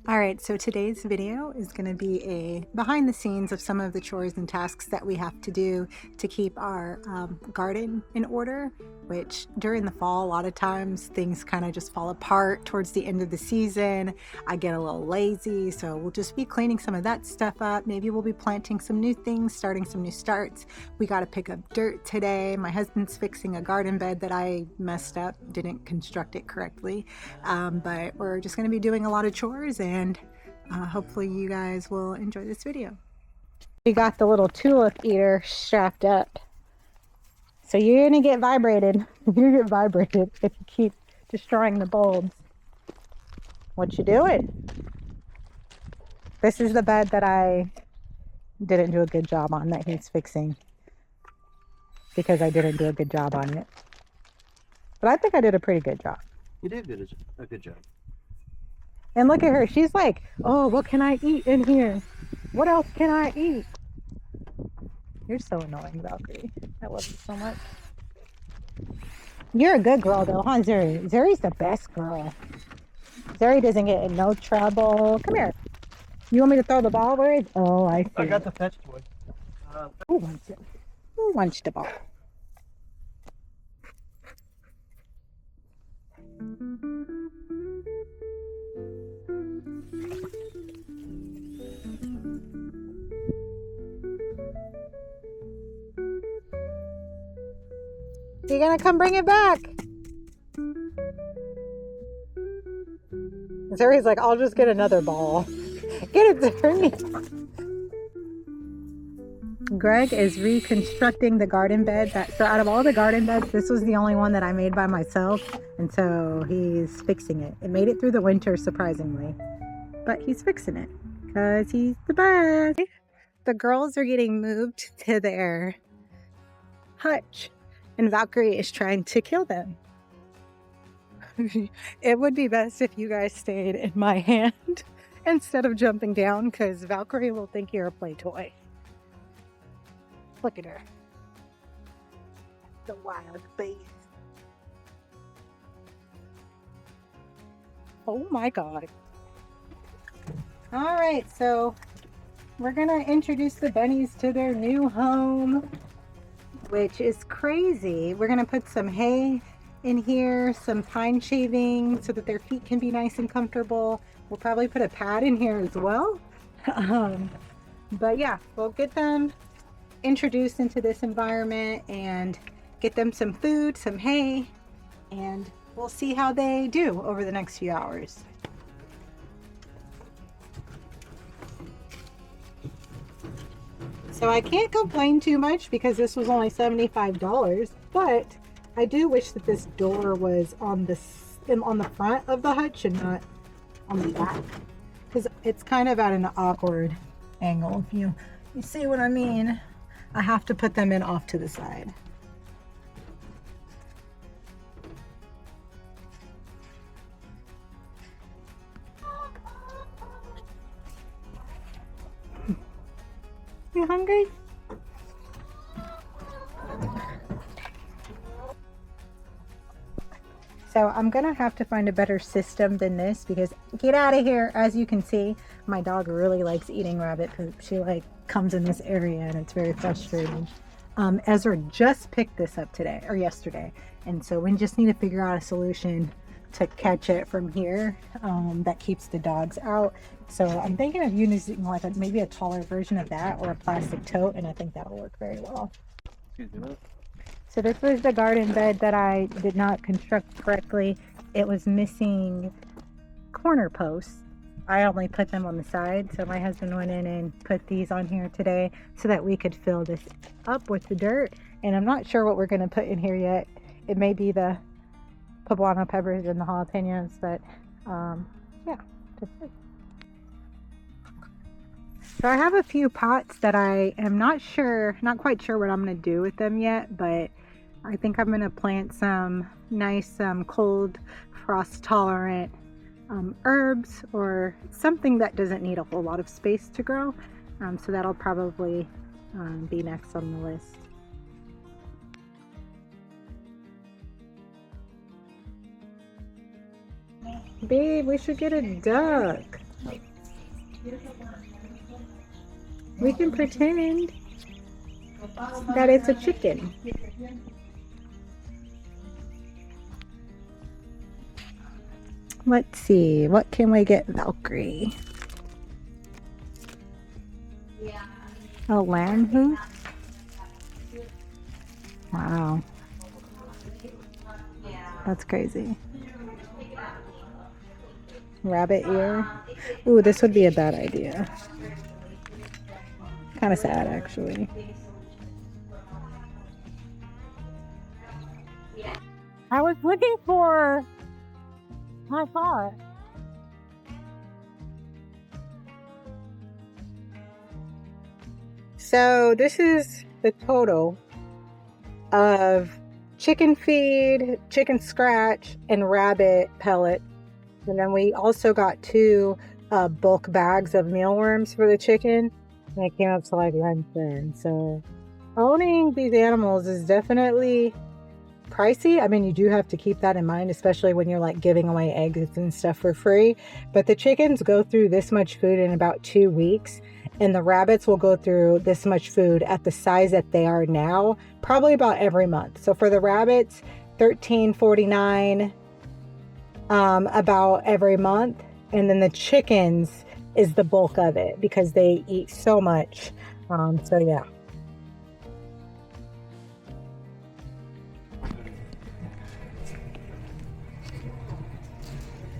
All right, so today's video is going to be a behind the scenes of some of the chores and tasks that we have to do to keep our garden in order, which during the fall, a lot of times things kind of just fall apart towards the end of the season. I get a little lazy, so we'll just be cleaning some of that stuff up. Maybe we'll be planting some new things, starting some new starts. We got to pick up dirt today. My husband's fixing a garden bed that I messed up, didn't construct it correctly, but we're just going to be doing a lot of chores, and hopefully you guys will enjoy this video. We got the little tulip eater strapped up, so you're gonna get vibrated. You get vibrated if you keep destroying the bulbs. What you doing? This is the bed that I didn't do a good job on, that he's fixing because I didn't do a good job on it, but I think I did a pretty good job. You did a good job. And look at her. She's like, oh, what can I eat in here? What else can I eat? You're so annoying, Valkyrie. I love you so much. You're a good girl, though, huh, Zuri? Zuri's the best girl. Zuri doesn't get in no trouble. Come here. You want me to throw the ball? Where is? Oh, I see. I got the fetch toy. Who wants it? Who wants the ball? You gonna come bring it back? Zuri's like, I'll just get another ball. Get it, Zuri. Greg is reconstructing the garden bed. So out of all the garden beds, this was the only one that I made by myself. And so he's fixing it. It made it through the winter, surprisingly. But he's fixing it because he's the best. The girls are getting moved to their hutch, and Valkyrie is trying to kill them. It would be best if you guys stayed in my hand instead of jumping down, because Valkyrie will think you're a play toy. Look at her. The wild beast. Oh my God. All right, so we're gonna introduce the bunnies to their new home, which is crazy. We're gonna put some hay in here, some pine shaving so that their feet can be nice and comfortable. We'll probably put a pad in here as well. But yeah, we'll get them introduced into this environment and get them some food, some hay, and we'll see how they do over the next few hours. So I can't complain too much because this was only $75, but I do wish that this door was on the front of the hutch and not on the back, because it's kind of at an awkward angle. If you see what I mean, I have to put them in off to the side. You hungry? So I'm gonna have to find a better system than this, because get out of here. As you can see, my dog really likes eating rabbit poop. She like comes in this area and it's very frustrating. Ezra just picked this up today or yesterday, and so we just need to figure out a solution to catch it from here that keeps the dogs out. So I'm thinking of using like maybe a taller version of that, or a plastic tote, and I think that'll work very well. So this was the garden bed that I did not construct correctly. It was missing corner posts. I only put them on the side, so my husband went in and put these on here today so that we could fill this up with the dirt. And I'm not sure what we're going to put in here yet. It may be the poblano peppers and the jalapenos, but yeah, that's it. So I have a few pots that I am not quite sure what I'm going to do with them yet, but I think I'm going to plant some nice cold frost tolerant herbs, or something that doesn't need a whole lot of space to grow. So that'll probably be next on the list. Babe, we should get a duck. We can pretend that it's a chicken. Let's see, what can we get Valkyrie? A lamb hoof? Wow. That's crazy. Rabbit ear. Ooh, this would be a bad idea. Kind of sad, actually. I was looking for my car. So this is the total of chicken feed, chicken scratch, and rabbit pellet. And then we also got 2 bulk bags of mealworms for the chicken. And it came up to like $1.10. So owning these animals is definitely pricey. I mean, you do have to keep that in mind, especially when you're like giving away eggs and stuff for free. But the chickens go through this much food in about 2 weeks. And the rabbits will go through this much food at the size that they are now, probably about every month. So for the rabbits, $13.49 about every month. And then the chickens is the bulk of it because they eat so much. So yeah.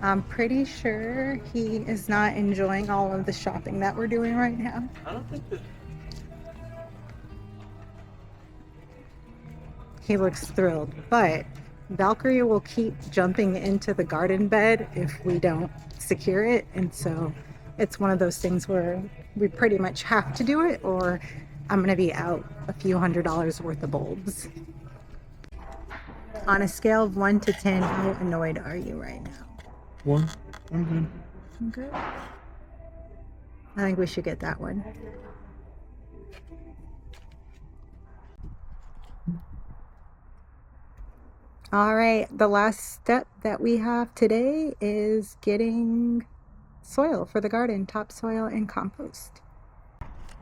I'm pretty sure he is not enjoying all of the shopping that we're doing right now. I don't think that. He looks thrilled, but Valkyrie will keep jumping into the garden bed if we don't secure it. And so it's one of those things where we pretty much have to do it, or I'm going to be out a few $100s worth of bulbs. On a scale of 1 to 10, how annoyed are you right now? 1. I'm good. Okay. I think we should get that one. All right, the last step that we have today is getting soil for the garden, topsoil and compost.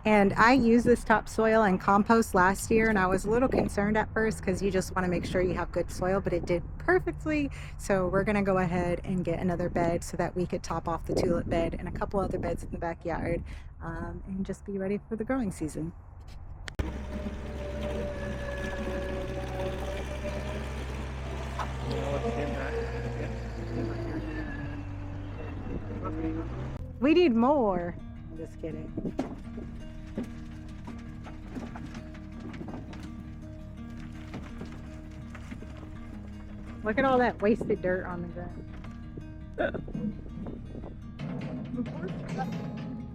And I used this topsoil and compost last year, and I was a little concerned at first because you just want to make sure you have good soil, but it did perfectly. So we're going to go ahead and get another bed so that we could top off the tulip bed and a couple other beds in the backyard, and just be ready for the growing season. We need more. I'm just kidding. Look at all that wasted dirt on the ground.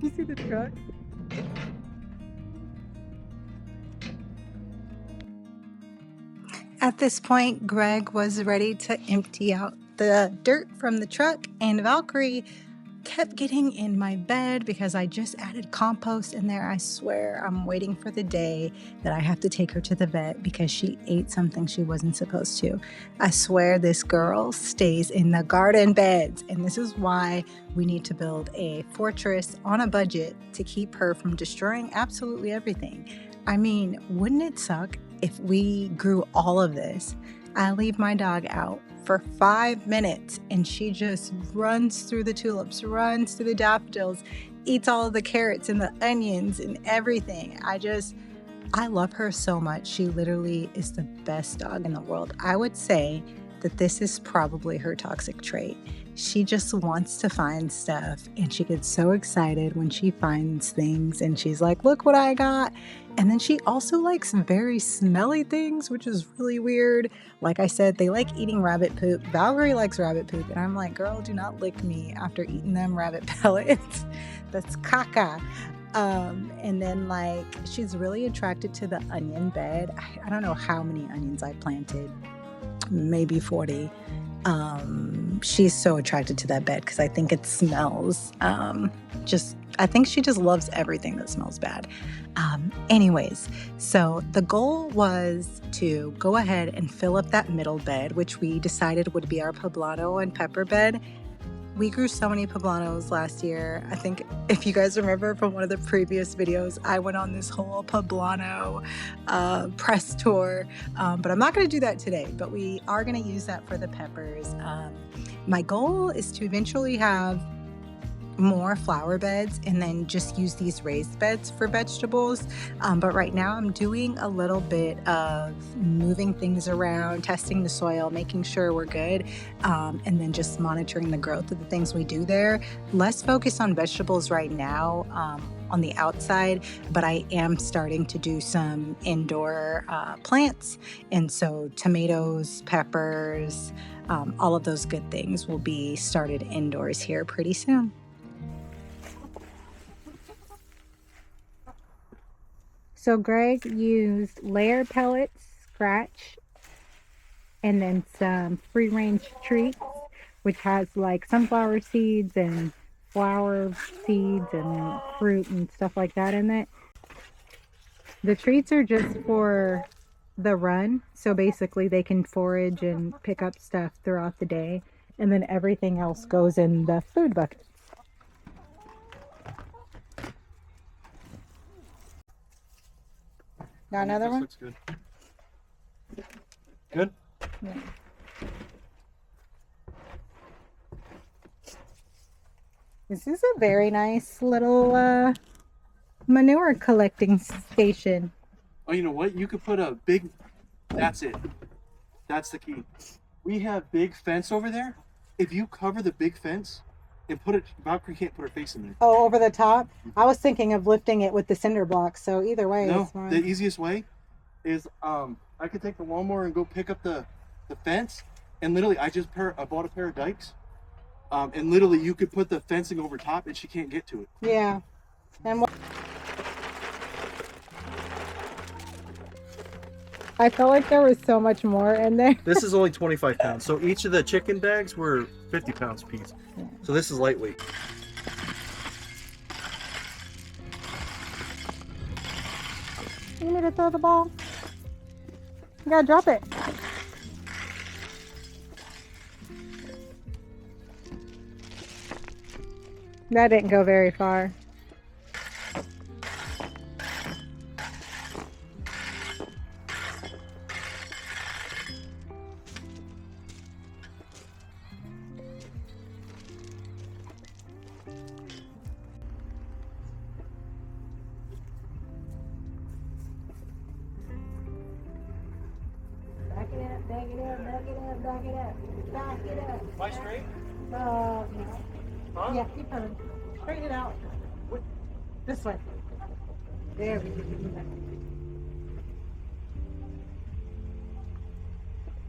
You see the truck? At this point, Greg was ready to empty out the dirt from the truck, and Valkyrie kept getting in my bed because I just added compost in there. I swear I'm waiting for the day that I have to take her to the vet because she ate something she wasn't supposed to. I swear this girl stays in the garden beds, and this is why we need to build a fortress on a budget to keep her from destroying absolutely everything. I mean, wouldn't it suck if we grew all of this? I leave my dog out for 5 minutes and she just runs through the tulips, runs through the daffodils, eats all of the carrots and the onions and everything. I love her so much. She literally is the best dog in the world. I would say that this is probably her toxic trait. She just wants to find stuff, and she gets so excited when she finds things and she's like, look what I got. And then she also likes very smelly things, which is really weird. Like I said, they like eating rabbit poop. Valerie likes rabbit poop, and I'm like, girl, do not lick me after eating them rabbit pellets. That's caca. And then like she's really attracted to the onion bed. I don't know how many onions I planted, maybe 40. She's so attracted to that bed because I think it smells I think she just loves everything that smells bad. Anyways, so the goal was to go ahead and fill up that middle bed, which we decided would be our poblano and pepper bed. We grew so many poblanos last year. I think if you guys remember from one of the previous videos, I went on this whole poblano press tour, but I'm not going to do that today, but we are going to use that for the peppers. My goal is to eventually have more flower beds and then just use these raised beds for vegetables, but right now I'm doing a little bit of moving things around, testing the soil, making sure we're good, and then just monitoring the growth of the things we do there. Less focus on vegetables right now on the outside, but I am starting to do some indoor plants, and so tomatoes, peppers, all of those good things will be started indoors here pretty soon. So Greg used layer pellets, scratch, and then some free-range treats, which has like sunflower seeds and flower seeds and fruit and stuff like that in it. The treats are just for the run, so basically they can forage and pick up stuff throughout the day, and then everything else goes in the food bucket. Got another one? Looks good. Good? Yeah. This is a very nice little manure collecting station. Oh, you know what? You could put a big... That's it. That's the key. We have big fence over there. If you cover the big fence and put it... Valkyrie can't put her face in there. Oh, over the top? I was thinking of lifting it with the cinder blocks, so either way No, it's fine. the easiest way is I could take the lawnmower and go pick up the fence, and literally I bought a pair of dikes, and literally you could put the fencing over top and she can't get to it. Yeah. And what... I felt like there was so much more in there. This is only 25 pounds, so each of the chicken bags were 50 pounds apiece. Yeah. So this is lightweight. You need to throw the ball? You gotta drop it. That didn't go very far. Back it up, back it up, back it up, back it up, back it up. Am I straight? No. Huh? Yeah, keep coming. Straighten it out. This way. There we go.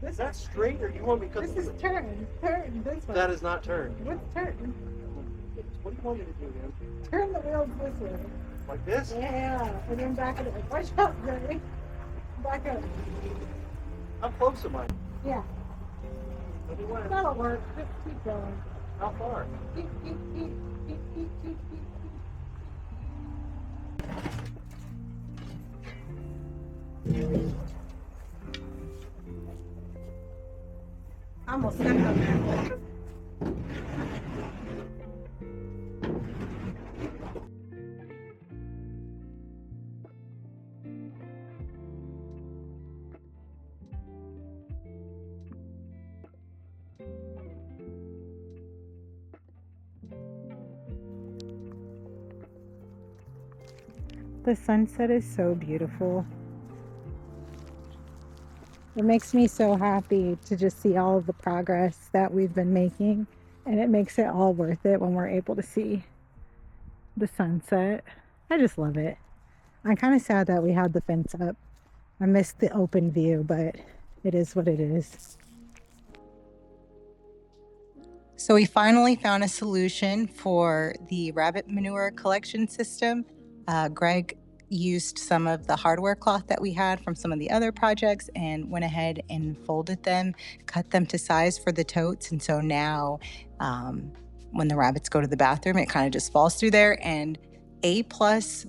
Is that straight, or you want me to cut This is turn. Turn this way. That is not turned. What's turn? What do you want me to do, man? Turn the wheels this way. Like this? Yeah, and then back it up. Watch out, Jerry. Back up. How close am I? Yeah, Let me win. that'll work. Just keep going. How far? Keep. I almost stepped on that. The sunset is so beautiful. It makes me so happy to just see all of the progress that we've been making, and it makes it all worth it when we're able to see the sunset. I just love it. I'm kind of sad that we had the fence up. I missed the open view, but it is what it is. So we finally found a solution for the rabbit manure collection system. Greg used some of the hardware cloth that we had from some of the other projects and went ahead and folded them, cut them to size for the totes. And so now when the rabbits go to the bathroom, it kind of just falls through there, and A+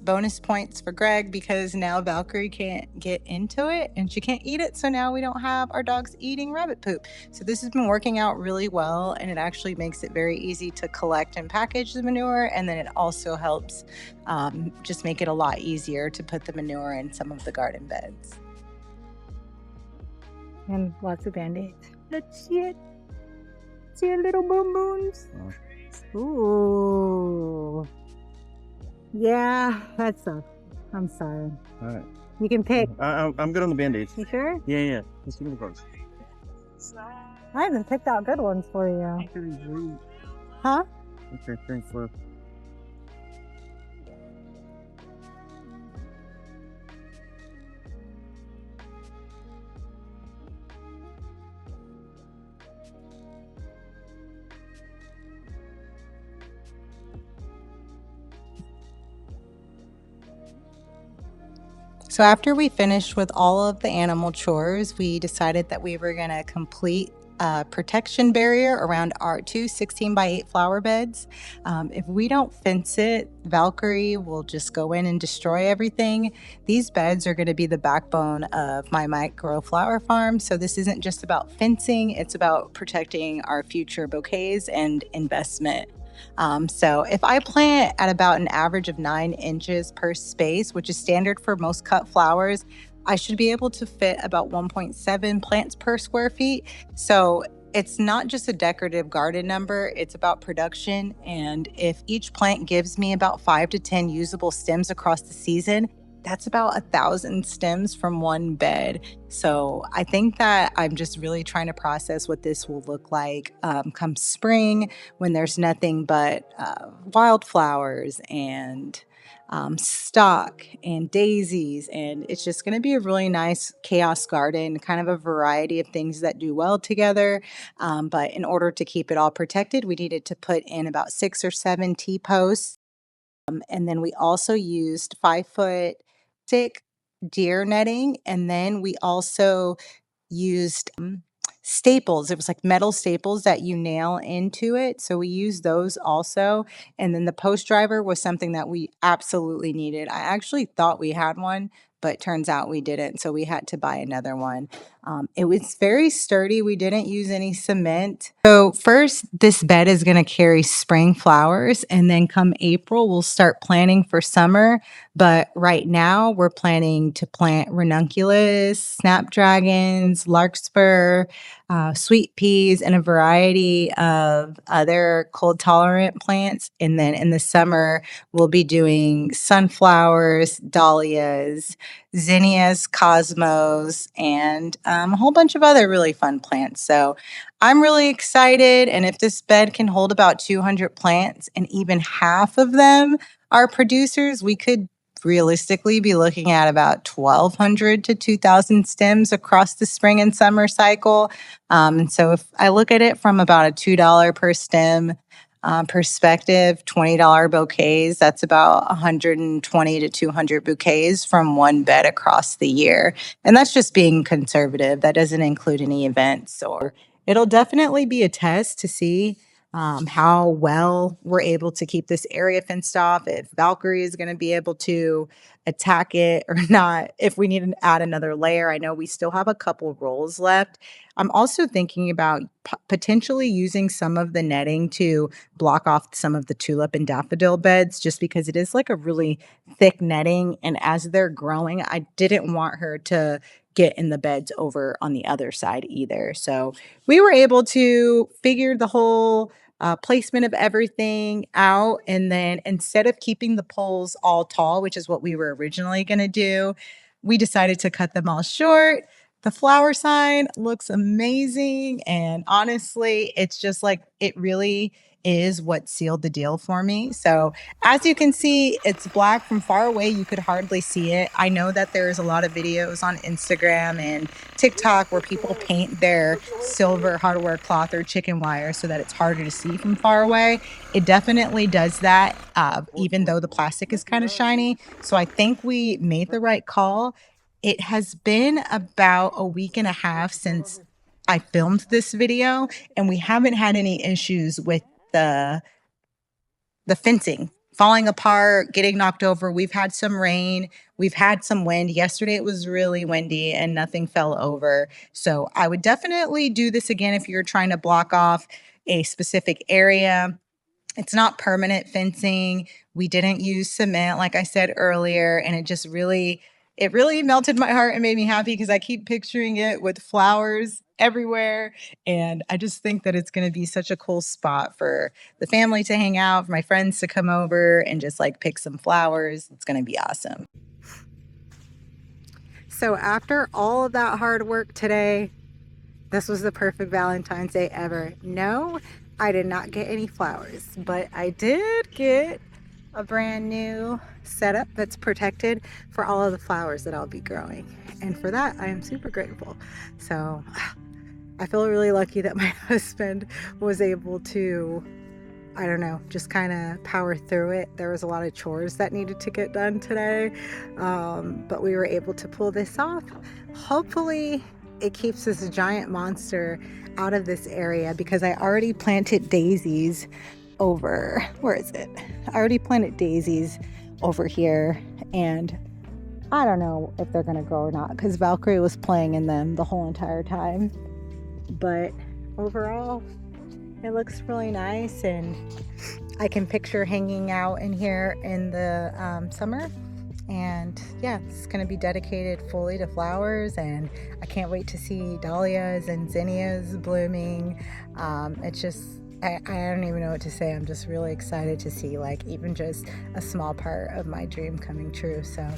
bonus points for Greg because now Valkyrie can't get into it and she can't eat it. So now we don't have our dogs eating rabbit poop. So this has been working out really well, and it actually makes it very easy to collect and package the manure. And then it also helps just make it a lot easier to put the manure in some of the garden beds. And lots of band-aids. Let's see it. See your little boom booms. Ooh. Yeah, that sucks. I'm sorry. All right. You can pick. I'm good on the band-aids. You sure? Yeah. Let's give it a go. I haven't picked out good ones for you. Huh? Okay, thanks for. So after we finished with all of the animal chores, we decided that we were going to complete a protection barrier around our 2 16x8 flower beds. If we don't fence it, Valkyrie will just go in and destroy everything. These beds are going to be the backbone of my micro flower farm. So this isn't just about fencing, it's about protecting our future bouquets and investment. So if I plant at about an average of 9 inches per space, which is standard for most cut flowers, I should be able to fit about 1.7 plants per square feet. So it's not just a decorative garden number, it's about production. And if each plant gives me about 5 to 10 usable stems across the season, that's about 1,000 stems from one bed. So I think that I'm just really trying to process what this will look like come spring when there's nothing but wildflowers and stock and daisies. And it's just going to be a really nice chaos garden, kind of a variety of things that do well together. But in order to keep it all protected, we needed to put in about 6 or 7 T-posts. And then we also used 5-foot thick deer netting. And then we also used staples. It was like metal staples that you nail into it. So we used those also. And then the post driver was something that we absolutely needed. I actually thought we had one, but turns out we didn't. So we had to buy another one. It was very sturdy. We didn't use any cement. So first, this bed is going to carry spring flowers. And then come April, we'll start planting for summer. But right now, we're planning to plant ranunculus, snapdragons, larkspur, sweet peas, and a variety of other cold tolerant plants. And then in the summer, we'll be doing sunflowers, dahlias, zinnias, cosmos, and a whole bunch of other really fun plants. So I'm really excited. And if this bed can hold about 200 plants and even half of them are producers, we could realistically be looking at about 1,200 to 2,000 stems across the spring and summer cycle. And so if I look at it from about a $2 per stem perspective, $20 bouquets, that's about 120 to 200 bouquets from one bed across the year. And that's just being conservative. That doesn't include any events, or it'll definitely be a test to see how well we're able to keep this area fenced off, if Valkyrie is going to be able to attack it or not, if we need to add another layer. I know we still have a couple rolls left. I'm also thinking about potentially using some of the netting to block off some of the tulip and daffodil beds, just because it is like a really thick netting. And as they're growing, I didn't want her to get in the beds over on the other side either. So we were able to figure the whole placement of everything out. And then instead of keeping the poles all tall, which is what we were originally going to do, we decided to cut them all short. The flower sign looks amazing. And honestly, it's just like it really is what sealed the deal for me. So as you can see, it's black from far away. You could hardly see it. I know that there's a lot of videos on Instagram and TikTok where people paint their silver hardware cloth or chicken wire so that it's harder to see from far away. It definitely does that, even though the plastic is kind of shiny. So I think we made the right call. It has been about a week and a half since I filmed this video, and we haven't had any issues with the fencing falling apart, getting knocked over. We've had some rain. We've had some wind. Yesterday it was really windy and nothing fell over. So I would definitely do this again if you're trying to block off a specific area. It's not permanent fencing. We didn't use cement, like I said earlier, and it really melted my heart and made me happy because I keep picturing it with flowers everywhere. And I just think that it's going to be such a cool spot for the family to hang out, for my friends to come over and just like pick some flowers. It's going to be awesome. So after all of that hard work today, this was the perfect Valentine's Day ever. No, I did not get any flowers, but I did get a brand new setup that's protected for all of the flowers that I'll be growing. And for that, I am super grateful. So I feel really lucky that my husband was able to, I don't know, just kind of power through it. There was a lot of chores that needed to get done today, but we were able to pull this off. Hopefully it keeps this giant monster out of this area because I already planted daisies over, where is it? I already planted daisies over here, and I don't know if they're gonna grow or not because Valkyrie was playing in them the whole entire time. But overall, it looks really nice, and I can picture hanging out in here in the summer. And yeah, it's going to be dedicated fully to flowers, and I can't wait to see dahlias and zinnias blooming. It's just, I don't even know what to say. I'm just really excited to see like even just a small part of my dream coming true. So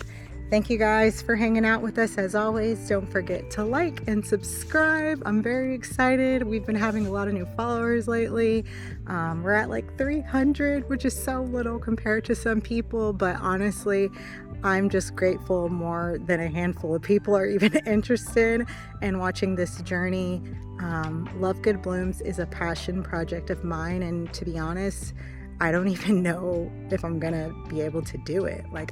thank you guys for hanging out with us. As always, don't forget to like and subscribe. I'm very excited. We've been having a lot of new followers lately. We're at like 300, which is so little compared to some people, but honestly, I'm just grateful more than a handful of people are even interested in watching this journey. Love Good Blooms is a passion project of mine, and to be honest, I don't even know if I'm gonna be able to do it. Like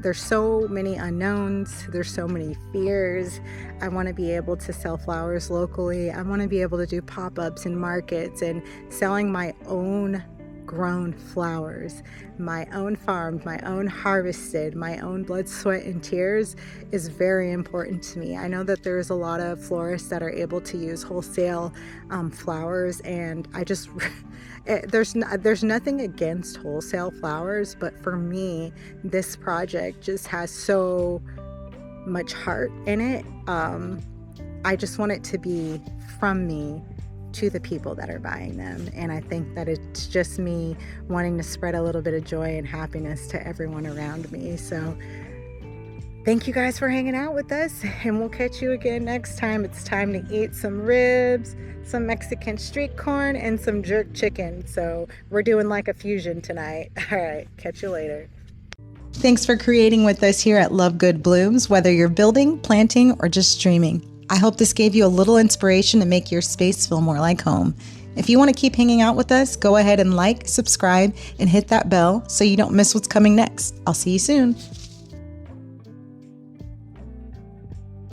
there's so many unknowns, there's so many fears. I want to be able to sell flowers locally. I want to be able to do pop-ups in markets and selling my own grown flowers, my own farmed, my own harvested, my own blood, sweat, and tears is very important to me. I know that there's a lot of florists that are able to use wholesale flowers, and I just there's nothing against wholesale flowers, but for me, this project just has so much heart in it. I just want it to be from me to the people that are buying them, and I think that it's just me wanting to spread a little bit of joy and happiness to everyone around me. So thank you guys for hanging out with us, and we'll catch you again next time. It's time to eat some ribs, some Mexican street corn, and some jerk chicken. So we're doing like a fusion tonight. All right, catch you later. Thanks for creating with us here at Love Good Blooms, whether you're building, planting, or just streaming. I hope this gave you a little inspiration to make your space feel more like home. If you want to keep hanging out with us, go ahead and like, subscribe, and hit that bell so you don't miss what's coming next. I'll see you soon.